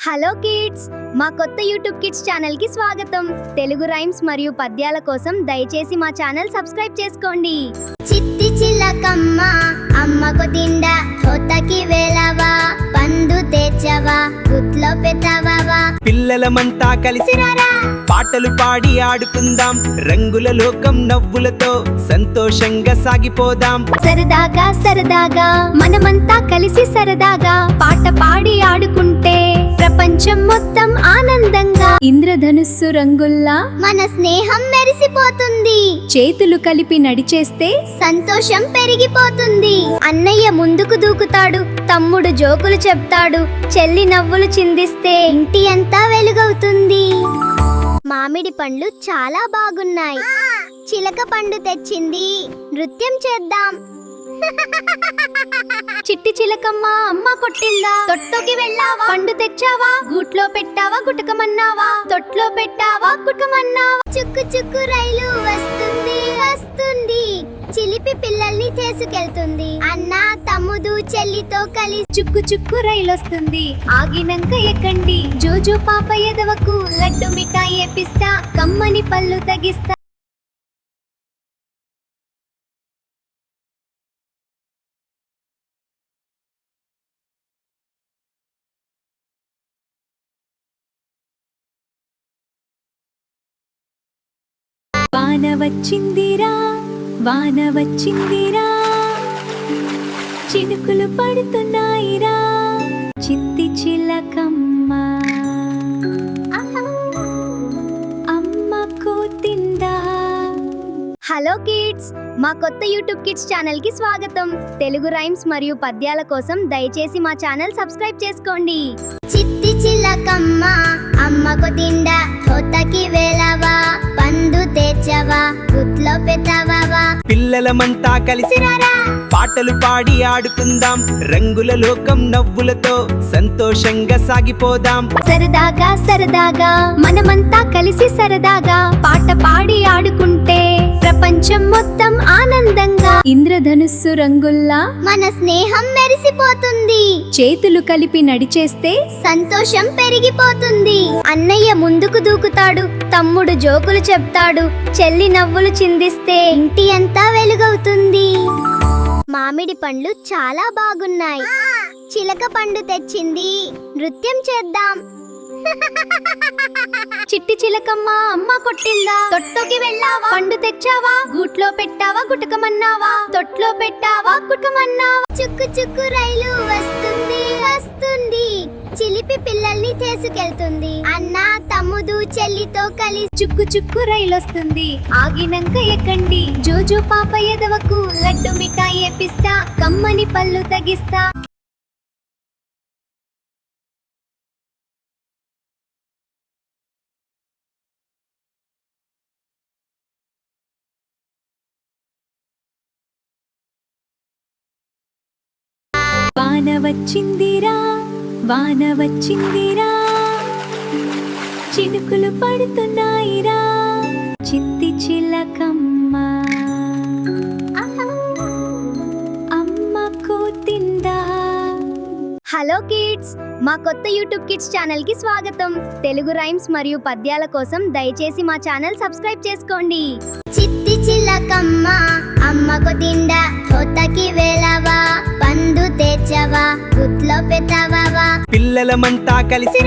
Hello kids, మా కొత్త YouTube kids channel కి స్వాగతం. తెలుగు రైమ్స్ మరియు పద్యాల కోసం దయచేసి మా ఛానల్ సబ్స్క్రైబ్ చేసుకోండి. చిట్టి చిలకమ్మ అమ్మకు తిండ తోటకి వెళ్ళవా, పండు తెచ్చవా, గుట్లో పెట్టవా. పిల్లలమంతా కలిసి పాటలు పాడి ఆడుకుందాం, రంగుల లోకం నవ్వులతో సంతోషంగా సాగిపోదాం. సరదాగా సరదాగా మనమంతా కలిసి సరదాగా పాట పాడి ఆడుకుంటే ప్రపంచం మొత్తం ఆనందంగా ఇంద్రధనుస్సు రంగుల్లా మన స్నేహం మెరిసిపోతుంది. చేతులు కలిపి నడిచేస్తే సంతోషం పెరిగిపోతుంది. అన్నయ్య ముందుకు దూకుతాడు, తమ్ముడు జోకులు చెప్తాడు, చెల్లి నవ్వులు చిందిస్తే ఇంటి అంతా వెలుగవుతుంది. మామిడి పండ్లు చాలా బాగున్నాయి. చిలక పండు తెచ్చింది, నృత్యం చేద్దాం. చిట్టి చిలకమ్మ అమ్మ కొట్టిందా, తొట్టోకి వెళ్ళావా, పండు తెచ్చావా, గూట్లో పెట్టావా, గుటకమన్నావా, తొట్లో పెట్టావా, గుటకమన్నావా. చుక్కు చుక్కు రైలు వస్తుంది వస్తుంది, చిలిపి పిల్లల్ని తీసుకెళ్తుంది. అన్న తమ్ముడు చెల్లితో కలిసి చుక్కు చుక్కు రైలొస్తుంది, ఆగినంక ఎక్కండి. జోజో పాప ఎదవకు లడ్డు మిఠాయి ఏపిస్తా, కమ్మని పళ్ళు తగిస్తా. వాన వచ్చిందిరా, వాన వచ్చిందిరా, చినుకులు పడుతున్నాయిరా, చిట్టి చిలకమ్మ అమ్మకు తిందా. హలో కిడ్స్, మా కొత్త యూట్యూబ్ కిడ్స్ ఛానల్ కి స్వాగతం. తెలుగు రైమ్స్ మరియు పద్యాల కోసం దయచేసి మా ఛానల్ సబ్స్క్రైబ్ చేసుకోండి. చిట్టి చిలకమ్మ అమ్మకు తిండ తోటకి వెళ్ళవా, పండు తెచ్చవా, గుట్లో పెట్టవా. పిల్లలమంతా కలిసి పాటలు పాడి ఆడుకుందాం, రంగుల లోకం నవ్వులతో సంతోషంగా సాగిపోదాం. సరదాగా సరదాగా మనమంతా కలిసి సరదాగా పాట పాడి ఆడుకుంటే ప్రపంచం మొత్తం ఆనందంగా ఇంద్రధనుస్సు రంగుల్లా మన స్నేహం మెరిసిపోతుంది. చేతులు కలిపి నడిచేస్తే సంతోషం పెరిగిపోతుంది. అన్నయ్య ముందుకు దూకుతాడు, తమ్ముడు జోకులు చెప్తాడు, చెల్లి నవ్వులు చిందిస్తే ఇంటి అంతా వెలుగవుతుంది. మామిడి పండ్లు చాలా బాగున్నాయి. చిలక పండు తెచ్చింది, నృత్యం చేద్దాం. చిట్టి చిలకమ్మ అమ్మ కొట్టిందా, తొట్టోకి వెళ్ళావా, పండు తెచ్చావా, గూట్లో పెట్టావా, గుటకమన్నావా, తొట్లో పెట్టావా, గుటకమన్నావా. చుక్కు చుక్కు రైలు వస్తుంది వస్తుంది, చిలిపి పిల్లల్ని తీసుకెళ్తుంది. అన్న తమ్ముడు చెల్లితో కలిసి చుక్కు చుక్కు రైలొస్తుంది, ఆగినంక ఎక్కండి. జోజో పాప ఎదవకు లడ్డు మిఠాయి ఏపిస్తా, కమ్మని పళ్ళు తగిస్తా. వాన వచ్చిందిరా, వాన వచ్చిందిరా, చినుకులు పడుతున్నాయిరా, చిట్టి చిలకమ్మ అమ్మకు తిందా. హలో కిడ్స్, మా కొత్త యూట్యూబ్ కిడ్స్ ఛానల్ కి స్వాగతం. తెలుగు రైమ్స్ మరియు పద్యాల కోసం దయచేసి మా ఛానల్ సబ్స్క్రైబ్ చేసుకోండి. చిట్టి చిలకమ్మ అమ్మకు తిండ తోటకి వెళ్ళవా, పండు తెచ్చవా, గుట్లో పెట్టవా. పిల్లలమంతా కలిసి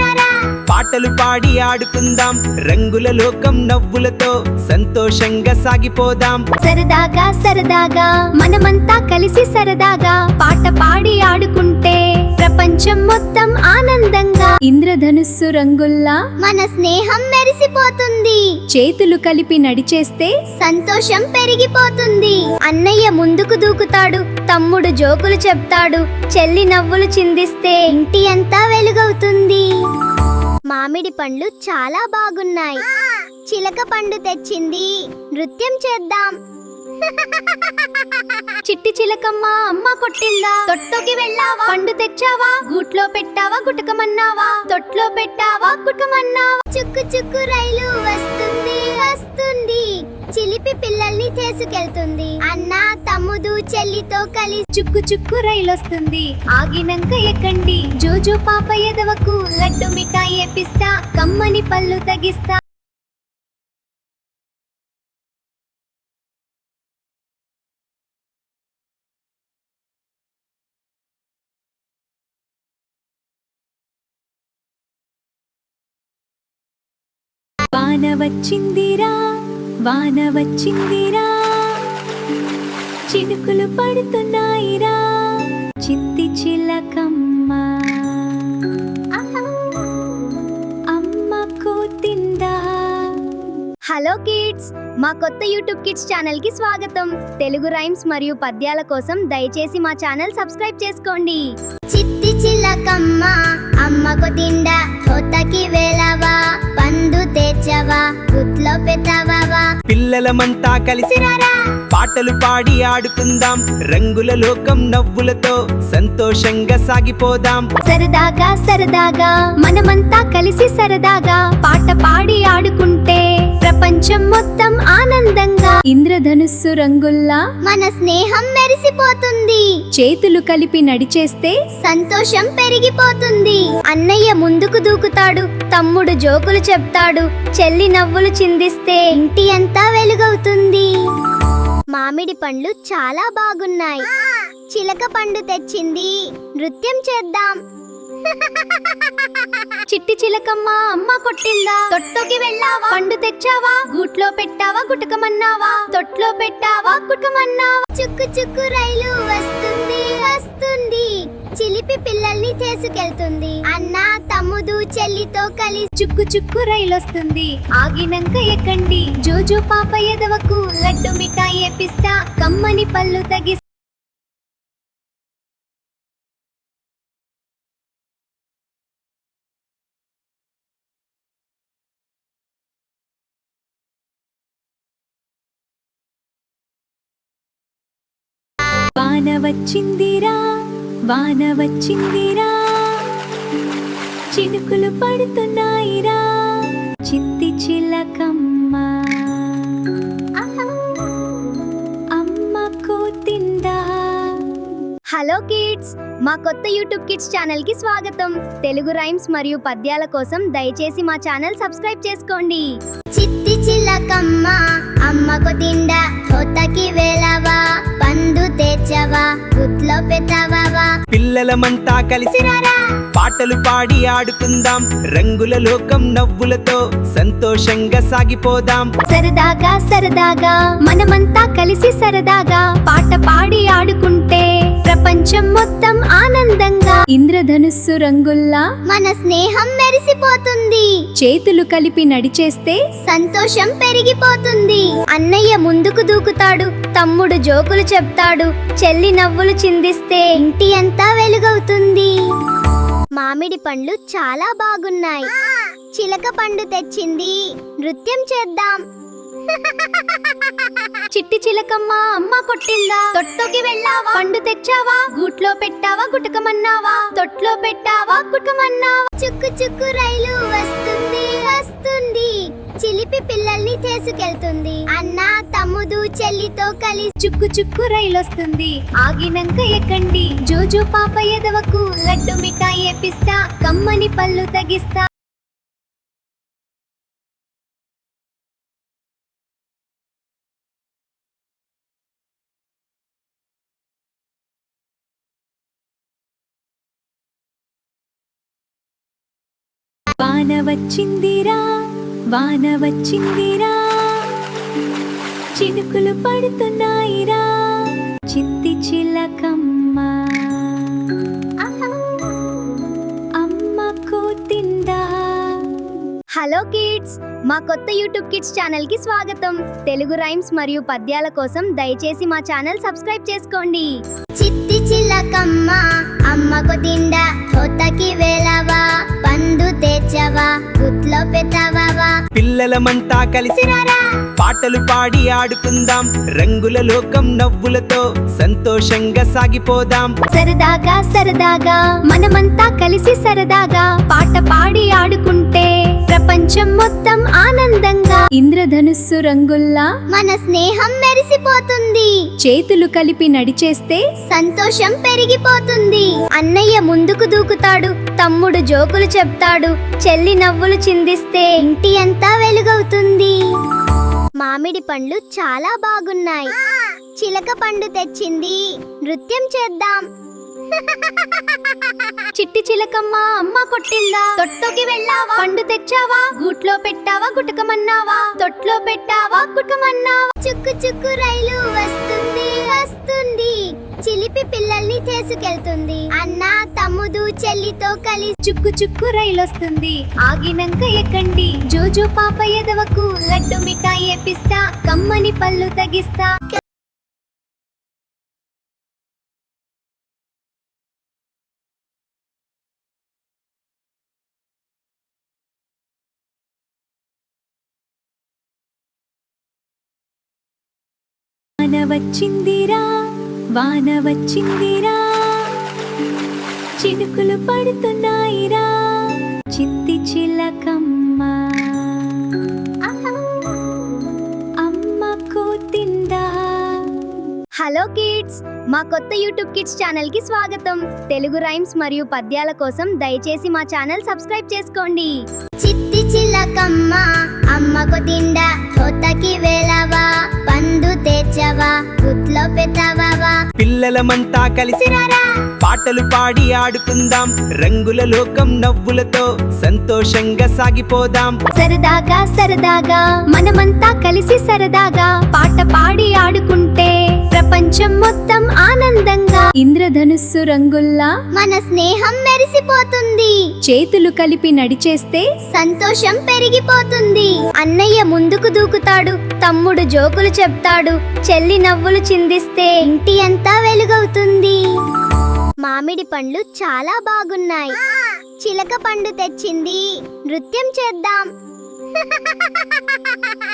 పాటలు పాడి ఆడుకుందాం, రంగుల లోకం నవ్వులతో సంతోషంగా సాగిపోదాం. సరదాగా సరదాగా మనమంతా కలిసి సరదాగా పాట పాడి ఆడుకుంటే ప్రపంచం మొత్తం ఆనందంగా ఇంద్రధనుస్సు రంగుల్లా మన స్నేహం మెరిసిపోతుంది. చేతులు కలిపి నడిచేస్తే సంతోషం పెరిగిపోతుంది. అన్నయ్య ముందుకు దూకుతాడు, తమ్ముడు జోకులు చెప్తాడు, చెల్లి నవ్వులు చిందిస్తే ఇంటి అంతా వెలుగవుతుంది. మామిడి పండ్లు చాలా బాగున్నాయి. చిలక పండు తెచ్చింది, నృత్యం చేద్దాం. చిట్టి చిలకమ్మ అమ్మ కొట్టిందా, తొట్టోకి వెళ్ళావా, పండు తెచ్చావా, గూట్లో పెట్టావా, గుటకమన్నావా, తొట్లో పెట్టావా, గుటకమన్నావా. చుక్కు చుక్కు రైలు వస్తుంది వస్తుంది, చిలిపి పిల్లల్ని తీసుకెళ్తుంది. అన్న తమ్ముడు చెల్లితో కలిసి చుక్కు చుక్కు రైలొస్తుంది, ఆగినంక ఎక్కండి. జోజో పాప ఎదవకు లడ్డు మిఠాయి ఏపిస్తా కమ్మని పళ్ళు తగిస్తా. వాన వచ్చిందిరా వాన వచ్చిందిరా చినుకులు పడుతున్నాయిరా చిట్టి చిలకమ్మ అమ్మ కూతిందా. హలో కిడ్స్, మా కొత్త యూట్యూబ్ కిడ్స్ ఛానల్ కి స్వాగతం. తెలుగు రైమ్స్ మరియు పద్యాల కోసం దయచేసి మా ఛానల్ సబ్స్క్రైబ్ చేసుకోండి. చిట్టి చిలకమ్మ అమ్మకు తిండ తోటకి వెళ్ళవా పండు తెచ్చవా గుట్లో పెట్టవా. పిల్లలమంతా కలిసి సిరారా పాటలు పాడి ఆడుకుందాం, రంగుల లోకం నవ్వులతో సంతోషంగా సాగిపోదాం. సరదాగా సరదాగా మనమంతా కలిసి సరదాగా పాట పాడి ఆడుకుంటే ప్రపంచం మొత్తం ఆనందంగా. ఇంద్రధనుస్సు రంగుల్లా మన స్నేహం మెరిసిపోతుంది, చేతులు కలిపి నడిచేస్తే సంతోషం పెరిగిపోతుంది. అన్నయ్య ముందుకు దూకుతాడు, తమ్ముడు జోకులు చెప్తాడు, చెల్లి నవ్వులు చిందిస్తే ఇంటి అంతా వెలుగవుతుంది. మామిడి పండ్లు చాలా బాగున్నాయి, చిలక పండు తెచ్చింది, నృత్యం చేద్దాం. చిట్టి చిలకమ్మ అమ్మ కొట్టిందా, తొట్టోకి వెళ్ళావా పండు తెచ్చావా, గూట్లో పెట్టావా గుటకమన్నావా, తొట్లో పెట్టావా గుటకమన్నావా. చుక్కు చుక్కు రైలు వస్తుంది వస్తుంది, చిలిపి పిల్లల్ని తీసుకెళ్తుంది. అన్న తమ్ముడు చెల్లితో కలిసి చుక్కు చుక్కు రైలొస్తుంది, ఆగినంక ఎక్కండి, జోజో పాప ఎదవకు లడ్డు మిఠాయి ఏపిస్తా కమ్మని పళ్ళు తగిస్తా. వాన వచ్చిందిరా వాన వచ్చిందిరా చినుకులు పడుతున్నాయిరా చిట్టి చిలకమ్మ అమ్మ కూతిందా. హలో కిడ్స్, మా కొత్త యూట్యూబ్ కిడ్స్ ఛానల్ కి స్వాగతం. తెలుగు రైమ్స్ మరియు పద్యాల కోసం దయచేసి మా ఛానల్ సబ్స్క్రైబ్ చేసుకోండి. చిట్టి చిలకమ్మ అమ్మకు తిండ తోటకి వెళ్ళవా పండు తెచ్చవా గుట్లో పెట్టవా. పిల్లలమంతా కలిసి సిరారా పాటలు పాడి ఆడుకుందాం, రంగుల లోకం నవ్వులతో సంతోషంగా సాగిపోదాం. సరదాగా సరదాగా మనమంతా కలిసి సరదాగా పాట పాడి ఆడుకుంటే ప్రపంచం మొత్తం ఆనందంగా. ఇంద్రధనుస్సు రంగుల్లా మన స్నేహం మెరిసిపోతుంది, చేతులు కలిపి నడిచేస్తే సంతోషం పెరిగిపోతుంది. అన్నయ్య ముందుకు దూకుతాడు, తమ్ముడు జోకులు చెప్తాడు, చెల్లి నవ్వులు చిందిస్తే ఇంటి అంతా వెలుగవుతుంది. మామిడి పండ్లు చాలా బాగున్నాయి, చిలక పండు తెచ్చింది, నృత్యం చేద్దాం. చిట్టి చిలకమ్మ అమ్మ కొట్టిందా, తొట్టోకి వెళ్ళావా పండు తెచ్చావా, గూట్లో పెట్టావా గుటకమన్నావా, తొట్లో పెట్టావా గుటకమన్నావా. చుక్కు చుక్కు రైలు వస్తుంది వస్తుంది, చిలిపి పిల్లల్ని తీసుకెళ్తుంది. అన్న తమ్ముడు చెల్లితో కలిసి చుక్కు చుక్కు రైలొస్తుంది, ఆగినంక ఎక్కండి, జోజో పాప ఎదవకు లడ్డు మిఠాయి ఏపిస్తా కమ్మని పళ్ళు తగిస్తా. వాన వచ్చిందిరా వాన వచ్చిందిరా చినుకులు పడుతున్నాయిరా చిట్టి చిలకమ్మ అమ్మ కూతిందా. హలో కిడ్స్, మా కొత్త యూట్యూబ్ కిడ్స్ ఛానల్ కి స్వాగతం. తెలుగు రైమ్స్ మరియు పద్యాల కోసం దయచేసి మా ఛానల్ సబ్స్క్రైబ్ చేసుకోండి. చిట్టి చిలకమ్మ అమ్మకు తిండ తోటకి వెళ్ళవా పండు తెచ్చవా గుట్లో పెట్టవా. పిల్లలమంతా కలిసి సిరారా పాటలు పాడి ఆడుకుందాం, రంగుల లోకం నవ్వులతో సంతోషంగా సాగిపోదాం. సరదాగా సరదాగా మనమంతా కలిసి సరదాగా పాట పాడి ఆడుకుంటే ప్రపంచం మొత్తం ఆనందంగా. ఇంద్రధనుస్సు రంగుల్లా మన స్నేహం మెరిసిపోతుంది. చేతులు కలిపి నడిచేస్తే సంతోషం పెరిగిపోతుంది. అన్నయ్య ముందుకు దూకుతాడు, తమ్ముడు జోకులు చెప్తాడు, చెల్లి నవ్వులు చిందిస్తే ఇంటి అంతా వెలుగవుతుంది. మామిడి పండ్లు చాలా బాగున్నాయి. చిలక పండు తెచ్చింది, నృత్యం చేద్దాం. చిట్టి చిలకమ్మ అమ్మ కొట్టిందా, తొట్టోకి వెళ్ళావా, పండు తెచ్చావా, గూట్లో పెట్టావా, గుటకమన్నావా, తొట్లో పెట్టావా, గుటకమన్నావా. చుక్కు చుక్కు రైలు వస్తుంది వస్తుంది, చిలిపి పిల్లల్ని తీసుకెళ్తుంది. అన్న తమ్ముడు చెల్లితో కలిసి చుక్కు చుక్కు రైలొస్తుంది, ఆగినంక ఎక్కండి. జోజో పాప ఎదవకు లడ్డు మిఠాయి ఏపిస్తా, కమ్మని పళ్ళు తగిస్తా. వాన వచ్చిందిరా, వాన వచ్చిందిరా, చినుకులు పడుతున్నాయిరా, చిట్టి చిలకమ్మ అమ్మ కూతిందా. హలో కిడ్స్, మా కొత్త యూట్యూబ్ కిడ్స్ ఛానల్ కి స్వాగతం. తెలుగు రైమ్స్ మరియు పద్యాల కోసం దయచేసి మా ఛానల్ సబ్స్క్రైబ్ చేసుకోండి. చిట్టి చిలకమ్మ అమ్మకు తిండ, తోటకి వెళ్ళవా, పండు తెచ్చవా, గుట్లో పెట్టవా. పిల్లలమంతా కలిసి సిరారా పాటలు పాడి ఆడుకుందాం, రంగుల లోకం నవ్వులతో సంతోషంగా సాగిపోదాం. సరదాగా సరదాగా మనమంతా కలిసి సరదాగా పాట పాడి ఆడుకుంటే ప్రపంచం మొత్తం ఆనందంగా. ఇంద్రధనుస్సు రంగుల్లా మన స్నేహం మెరిసిపోతుంది. చేతులు కలిపి నడిచేస్తే సంతోషం పెరిగిపోతుంది. అన్నయ్య ముందుకు దూకుతాడు, తమ్ముడు జోకులు చెప్తాడు, చెల్లి నవ్వులు చిందిస్తే ఇంటి అంతా వెలుగవుతుంది. మామిడి పండ్లు చాలా బాగున్నాయి. చిలక పండు తెచ్చింది, నృత్యం చేద్దాం.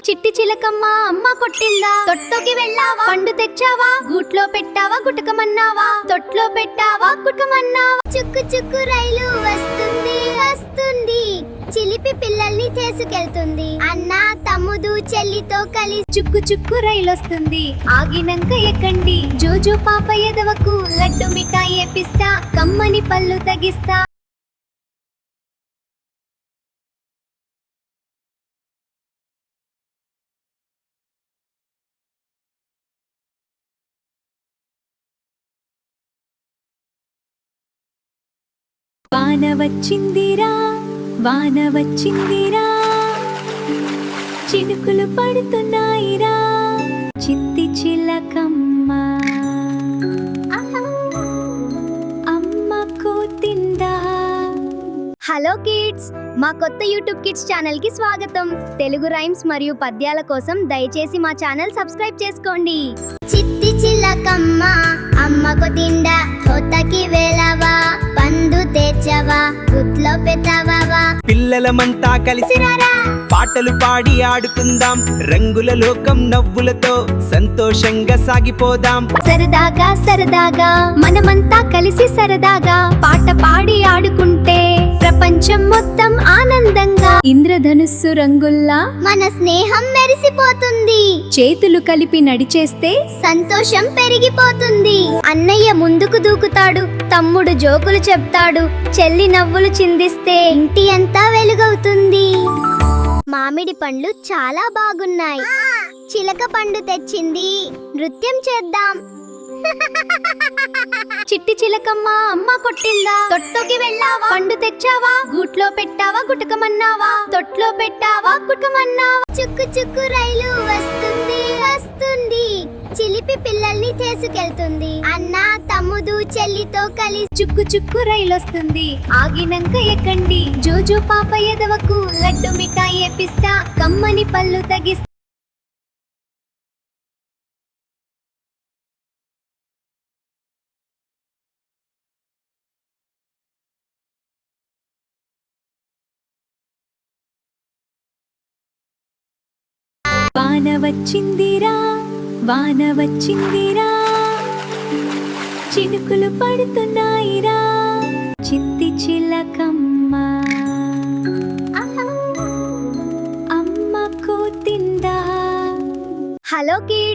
చిట్టి చిలకమ్మ అమ్మ కొట్టిందా, తొట్టోకి వెళ్ళావా, పండు తెచ్చావా, గూట్లో పెట్టావా, గుటకమన్నావా, తొట్లో పెట్టావా, గుటకమన్నావా. చుక్కు చుక్కు రైలు వస్తుంది వస్తుంది, చిలిపి పిల్లల్ని తీసుకెళ్తుంది. అన్న తమ్ముడు చెల్లితో కలిసి చుక్కు చుక్కు రైలొస్తుంది, ఆగినంక ఎక్కండి. జోజో పాప ఎదవకు లడ్డు మిఠాయి ఏపిస్తా, కమ్మని పళ్ళు తగిస్తా. వాన వచ్చిందిరా, వాన వచ్చిందిరా, చినుకులు పడుతున్నాయిరా, చిట్టి చిలకమ్మ అమ్మ కూతిందా. హలో కిడ్స్, మా కొత్త యూట్యూబ్ కిడ్స్ ఛానల్ కి స్వాగతం. తెలుగు రైమ్స్ మరియు పద్యాల కోసం దయచేసి మా ఛానల్ సబ్స్క్రైబ్ చేసుకోండి. చిట్టి చిలకమ్మ అమ్మకు తిండ, తోటకి వెళ్ళవా, పండు తెచ్చవా, గుట్లో పెట్టవా. పిల్లలమంతా కలిసి సిరారా పాటలు పాడి ఆడుకుందాం, రంగుల లోకం నవ్వులతో సంతోషంగా సాగిపోదాం. సరదాగా సరదాగా మనమంతా కలిసి సరదాగా పాట పాడి ఆడుకుంటే ప్రపంచం మొత్తం ఆనందంగా. ఇంద్రధనుస్సు రంగుల్లా మన స్నేహం మెరిసిపోతుంది. చేతులు కలిపి నడిచేస్తే సంతోషం పెరిగిపోతుంది. అన్నయ్య ముందుకు దూకుతాడు, తమ్ముడు జోకులు చెప్తాడు, చెల్లి నవ్వులు చిందిస్తే ఇంటి అంతా వెలుగవుతుంది. మామిడి పండ్లు చాలా బాగున్నాయి. చిలక పండు తెచ్చింది, నృత్యం చేద్దాం. చిట్టి చిలకమ్మ అమ్మ కొట్టిందా, తొట్టోకి వెళ్ళావా, పండు తెచ్చావా, గూట్లో పెట్టావా, గుటకమన్నావా, తొట్లో పెట్టావా, గుటకమన్నావా. చుక్కు చుక్కు రైలు వస్తుంది వస్తుంది, చిలిపి పిల్లల్ని తీసుకెళ్తుంది. అన్న తమ్ముడు చెల్లితో కలిసి చుక్కు చుక్కు రైలొస్తుంది, ఆగినంక ఎక్కండి. జోజో పాప ఎదవకు లడ్డు మిఠాయి ఏపిస్తా, కమ్మని పళ్ళు తగిస్తా. వాన వచ్చిందిరా, వాన వచ్చిందిరా, చినుకులు పడుతున్నాయిరా, చిట్టి చిలకమ్మ అమ్మ కూతిందా.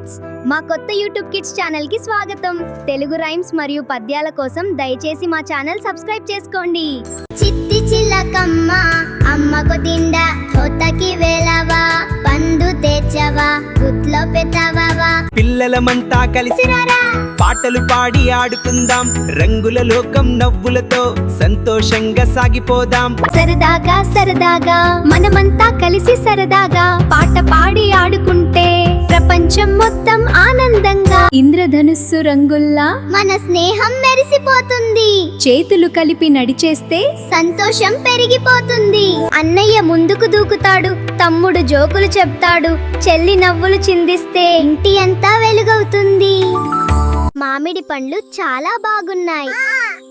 కిడ్స్ మా కొత్త యూట్యూబ్ కిడ్స్ ఛానల్ కి స్వాగతం. తెలుగు రైమ్స్ మరియు పద్యాల కోసం దయచేసి మా ఛానల్ సబ్స్క్రైబ్ చేసుకోండి. చిట్టి చిలకమ్మ అమ్మకు తిండ తోటకి వేలవా పండు తెచ్చవా గుట్లో పెట్టవా పిల్లలమంతా కలిసి రారా పాటలు పాడి ఆడుకుందాం, రంగుల లోకం నవ్వులతో సంతోషంగా సాగిపోదాం. సరదాగా సరదాగా మనమంతా కలిసి సరదాగా పాట పాడి ఆడుకుంటే ప్రపంచం మొత్తం ఆనందంగా ఇంద్రధనుస్సు రంగుల్లా మన స్నేహం మెరిసిపోతుంది, చేతులు కలిపి నడిచేస్తే సంతోషం పెరిగిపోతుంది. అన్నయ్య ముందుకు దూకుతాడు, తమ్ముడు జోకులు చెప్తాడు, చెల్లి నవ్వులు చిందిస్తే ఇంటి అంతా వెలుగవుతుంది. మామిడి పండ్లు చాలా బాగున్నాయి.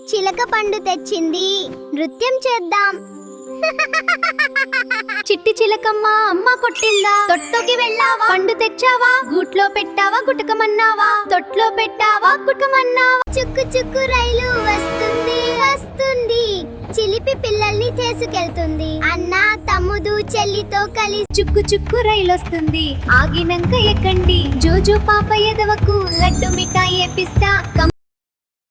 చిలక పండు తెచ్చింది, నృత్యం చేద్దాం. చిట్టి చిలకమ్మ అమ్మ కొట్టిందా, తొట్టోకి వెళ్ళావా, పండు తెచ్చావా, గూట్లో పెట్టావా, గుటకమన్నావా, తొట్లో పెట్టావా, గుటకమన్నావా. చుక్కు చుక్కు రైలు వస్తుంది వస్తుంది, చిలిపి పిల్లల్ని తీసుకెళ్తుంది. అన్న తమ్ముడు చెల్లితో కలిసి చుక్కు చుక్కు రైలొస్తుంది, ఆగినంక ఎక్కండి. జోజో పాప ఎదవకు లడ్డు మిఠాయి ఏపిస్తా,